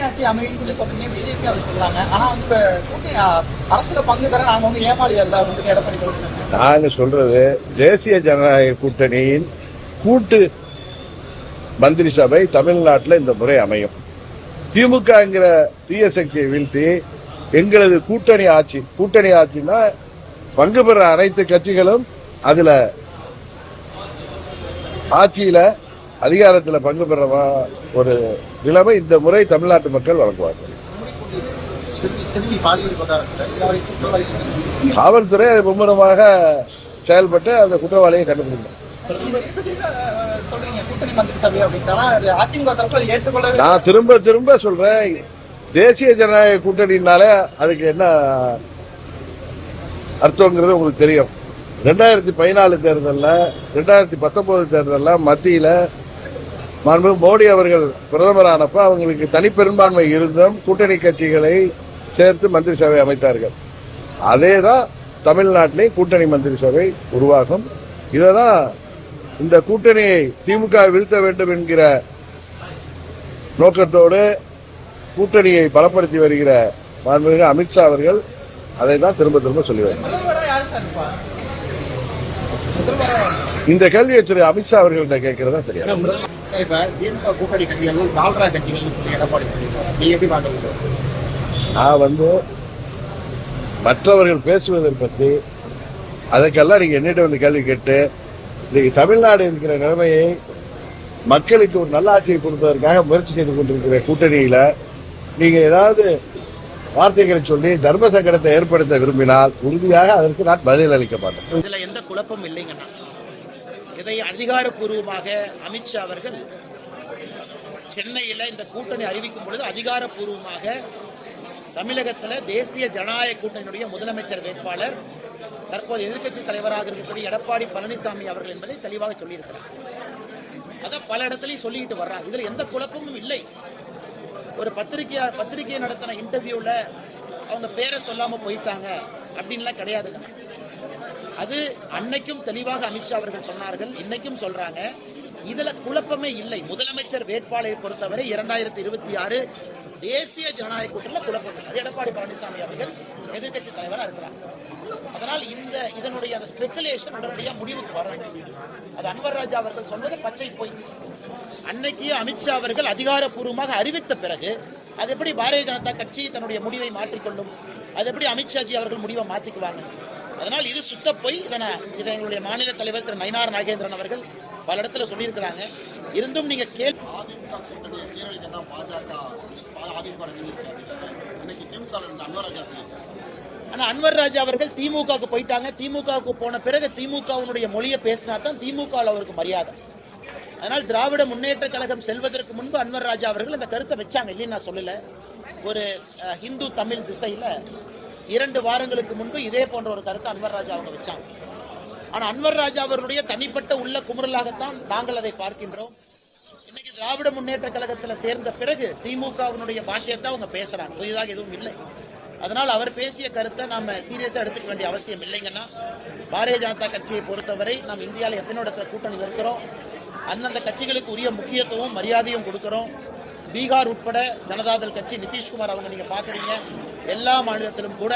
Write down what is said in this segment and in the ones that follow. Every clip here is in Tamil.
ஆட்சி அமையும் சொல்லி சொல்றீங்க, பிஜேபி அதை சொல்றாங்க. ஆனா வந்து இப்ப கூட்டணி அரசுல பங்கு தர நாங்க வந்து ஏமாளிகள் அப்படின்னு எடப்பாடி சொல்றாங்க. நாங்க சொல்றது தேசிய ஜனநாயக கூட்டணியின் கூட்டு மந்திரி சபை தமிழ்நாட்டில் இந்த முறை அமையும். திமுகங்கிற தீய சக்தியை வீழ்த்தி எங்களது கூட்டணி ஆட்சின்னா பங்கு பெற அனைத்து கட்சிகளும் அதுல ஆட்சியில அதிகாரத்தில் பங்கு பெற ஒரு நிலைமை இந்த முறை தமிழ்நாட்டு மக்கள் வழங்குவார்கள். காவல்துறை அது மும்முரமாக செயல்பட்டு அந்த குற்றவாளியை கண்டுபிடிக்கும். நான் திரும்ப திரும்ப சொல்றேன், தேசிய ஜனநாயக கூட்டணினால அதுக்கு என்ன அர்த்தங்கிறது உங்களுக்கு தெரியும். 2014 தேர்தலில் 2019 தேர்தலில் மத்தியில் மோடி அவர்கள் பிரதமரானப்ப அவங்களுக்கு தனிப்பெரும்பான்மை இருந்தும் கூட்டணி கட்சிகளை சேர்த்து மந்திரி சபை அமைத்தார்கள். அதேதான் தமிழ்நாட்டிலே கூட்டணி மந்திரி சபை உருவாகும். இததான் இந்த கூட்டணியை திமுக வீழ்த்த வேண்டும் என்கிற நோக்கத்தோடு கூட்டணியை பலப்படுத்தி வருகிற மாண்புமிகு அமித்ஷா அவர்கள் அதை தான் திரும்ப திரும்ப சொல்லி வருகிறார். இந்த கேள்வியை திரு அமித்ஷா அவர்கள்ட்ட கேட்கிறதா தெரியாது. நான் மற்றவர்கள் பேசுவதை பற்றி அதற்கெல்லாம் நீங்க என்னிடம் வந்து கேள்வி கேட்டு இன்னைக்கு தமிழ்நாடு இருக்கிற நிலைமையை மக்களுக்கு ஒரு நல்ல ஆட்சியை கொடுப்பதற்காக முயற்சி செய்து கொண்டிருக்கிற கூட்டணியில நீங்க ஏதாவது வார்த்தைகளை சொல்லி தர்ம சங்கடத்தை ஏற்படுத்த விரும்பினால் உறுதியாக அதற்கு நான் பதில் அளிக்க மாட்டேன். இதுல எந்த குழப்பம் இல்லைங்கன்னா, இதை அதிகாரப்பூர்வமாக அமித்ஷா அவர்கள் சென்னையில இந்த கூட்டணி அறிவிக்கும் பொழுது அதிகாரப்பூர்வமாக தமிழகத்தில் தேசிய ஜனநாயக கூட்டணியுடைய முதலமைச்சர் வேட்பாளர் தற்போது எதிர்க்கட்சி தலைவராக இருக்கக்கூடிய எடப்பாடி பழனிசாமி அவர்கள் என்பதை தெளிவாக சொல்லியிருக்கிறார். அதை பல இடத்துலையும் சொல்லிட்டு வர்றாங்க. இதுல எந்த குழப்பமும் இல்லை. ஒரு பத்திரிகை நடத்தின இன்டர்வியூல அவங்க பேரை சொல்லாம போயிட்டாங்க அப்படின்லாம் கிடையாதுங்க. அது அன்னைக்கும் தெளிவாக அமித்ஷா அவர்கள் சொன்னார்கள், இன்னைக்கும் சொல்றாங்க. இதுல குழப்பமே இல்லை. முதலமைச்சர் வேட்பாளரை பொறுத்தவரை 2026 தேசிய ஜனநாயக கூட்டணியில் குழப்பம் இல்லை. எடப்பாடி பழனிசாமி அவர்கள் எதிர்கட்சி தலைவராக இருக்கிறார். அதனால் இதனுடைய அந்த ஸ்பெகுலேஷன் உடனடியாக முடிவுக்கு வரணும். அது அன்வர் ராஜா அவர்கள் சொன்னது பச்சை பொய். அன்னைக்கு அமித்ஷா அவர்கள் அதிகாரப்பூர்வமாக அறிவித்த பிறகு அது எப்படி பாரதிய ஜனதா கட்சி தன்னுடைய முடிவை மாற்றிக்கொள்ளும்? அது எப்படி அமித்ஷாஜி அவர்கள் முடிவை மாற்றிக்குவாங்க? அதனால் இது சுத்த பொய். இதை எங்களுடைய மாநில தலைவர் திரு நயினார் நாகேந்திரன் அவர்கள் பல இடத்துல சொல்லியிருக்கிறாங்க. இருந்தும் நீங்க அதிமுக கூட்டணியை சீரழிக்க தான் பாஜக ஆனா அன்வர் ராஜா அவர்கள் திமுகவுக்கு போயிட்டாங்க. திமுகவுக்கு போன பிறகு திமுகவினுடைய மொழியை பேசினா தான் திமுக அவருக்கு மரியாதை. அதனால் திராவிட முன்னேற்ற கழகம் செல்வதற்கு முன்பு அன்வர் ராஜா அவர்கள் அந்த கருத்தை வச்சாங்க, இல்லைன்னு நான் சொல்லல. ஒரு ஹிந்து தமிழ் திசையில 2 வாரங்களுக்கு முன்பு இதே போன்ற ஒரு கருத்தை அன்வர் ராஜா அவங்க வச்சாங்க. ஆனா அன்வர் ராஜா அவர்களுடைய தனிப்பட்ட உள்ள குமுறலாகத்தான் நாங்கள் அதை பார்க்கின்றோம். இன்னைக்கு திராவிட முன்னேற்ற கழகத்தில் சேர்ந்த பிறகு திமுகவினுடைய பாஷையத்தான் அவங்க பேசுறாங்க, புதிதாக எதுவும் இல்லை. அதனால் அவர் பேசிய கருத்தை நாம சீரியஸா எடுத்துக்க வேண்டிய அவசியம் இல்லைங்கன்னா, பாரதிய ஜனதா கட்சியை பொறுத்தவரை நாம் இந்தியாவில் எத்தனை இடத்துல கூட்டணியில் இருக்கிறோம், அந்தந்த கட்சிகளுக்கு உரிய முக்கியத்துவம் மரியாதையும் கொடுக்கிறோம். பீகார் உட்பட ஜனதாதள் கட்சி நிதிஷ்குமார் அவங்க நீங்க பாக்குறீங்க, எல்லா மாநிலத்திலும் கூட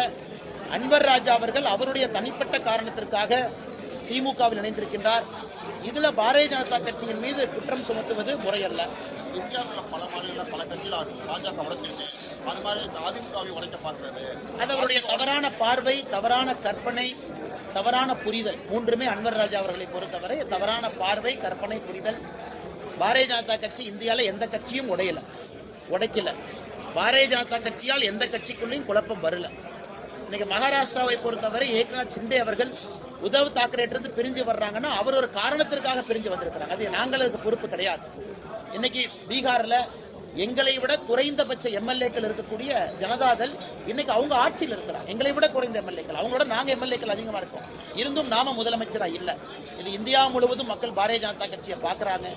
அன்வர் ராஜா அவர்கள் அவருடைய தனிப்பட்ட காரணத்திற்காக திமுகவில் இணைந்திருக்கின்றார். இதுல பாரதிய ஜனதா கட்சியின் மீது குற்றம் சுமத்துவது முறையல்ல. இந்தியாவில் பல மாநில பல கட்சிகள் பாஜக உடைச்சிருக்கு, அது மாதிரி அதிமுகவை உடைக்க பார்க்கிறது. அது அவருடைய தவறான பார்வை, தவறான கற்பனை, தவறான புரிதல். மூன்றுமே அன்வர் ராஜா அவர்களை பொறுத்தவரை தவறான பார்வை, கற்பனை, புரிதல். பாரதிய ஜனதா கட்சி இந்தியாவில் எந்த கட்சியும் உடைக்கல. பாரதிய ஜனதா கட்சியால் எந்த கட்சிக்குள்ளேயும் குழப்பம் வரல. இன்னைக்கு மகாராஷ்டிராவை பொறுத்தவரை ஏக்நாத் சிண்டே அவர்கள் உத்தவ் தாக்கரேட்டிருந்து பிரிஞ்சு வர்றாங்கன்னா அவர் ஒரு காரணத்திற்காக பிரிஞ்சு வந்திருக்கிறாங்க. அது நாங்களுக்கு பொறுப்பு கிடையாது. இன்னைக்கு பீகார்ல எங்களை விட குறைந்தபட்ச எம்எல்ஏக்கள் இருக்கக்கூடிய ஜனதாதள் இன்னைக்கு அவங்க ஆட்சியில் இருக்கிறாங்க. எங்களை விட குறைந்த எம்எல்ஏக்கள், அவங்களோட நாங்க எம்எல்ஏக்கள் அதிகமா இருக்கோம். இருந்தும் நாம முதலமைச்சரா இல்ல. இது இந்தியா முழுவதும் மக்கள் பாரதிய ஜனதா கட்சியை பாக்குறாங்க.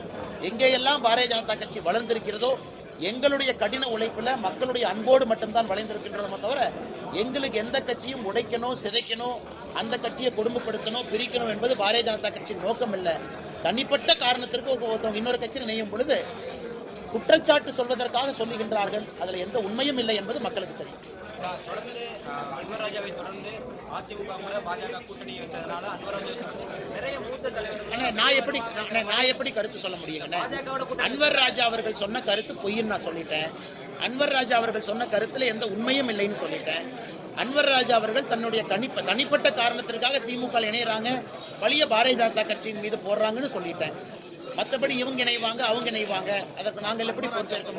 எங்கெல்லாம் பாரதிய ஜனதா கட்சி வளர்ந்திருக்கிறதோ எங்களுடைய கடின உழைப்புல மக்களுடைய அன்போடு மட்டும்தான் வளைந்திருக்கின்றோம் தவிர எங்களுக்கு எந்த கட்சியும் உடைக்கணும், சிதைக்கணும், அந்த கட்சியை கொடுமைப்படுத்தணும், பிரிக்கணும் என்பது பாரதிய ஜனதா கட்சியின் நோக்கம் இல்லை. தனிப்பட்ட காரணத்திற்கு ஒருத்தவங்க இன்னொரு கட்சியில் இணையும் பொழுது குற்றச்சாட்டு சொல்வதற்காக சொல்லுகின்றார்கள். அதுல எந்த உண்மையும் இல்லை என்பது மக்களுக்கு தெரியும். தொடர்ந்து அன்வர் ராஜாவை தொடர்ந்து அதிமுக கூட பாஜக கூட்டணி வச்சதுனால அன்வர் ராஜாவை தொடர்ந்து நிறைய மூத்த தலைவர்கள் அண்ணே, நான் எப்படி கருத்து சொல்ல முடியுங்க? அன்வர் ராஜா அவர்கள் சொன்ன கருத்து பொய்ன்னு நான் சொல்லிட்டேன். அன்வர் ராஜா அவர்கள் சொன்ன கருத்துல எந்த உண்மையும் இல்லைன்னு சொல்லிட்டேன். அன்வர் ராஜா அவர்கள் தன்னுடைய தனிப்பட்ட காரணத்திற்காக திமுக இணையறாங்க, பழைய பாரதிய ஜனதா கட்சியின் மீது போடுறாங்கன்னு சொல்லிட்டேன். மற்றபடி இவங்க இணைவாங்க அவங்க இணைவாங்க, அதற்கு நாங்கள் எப்படி பொறுப்பேற்க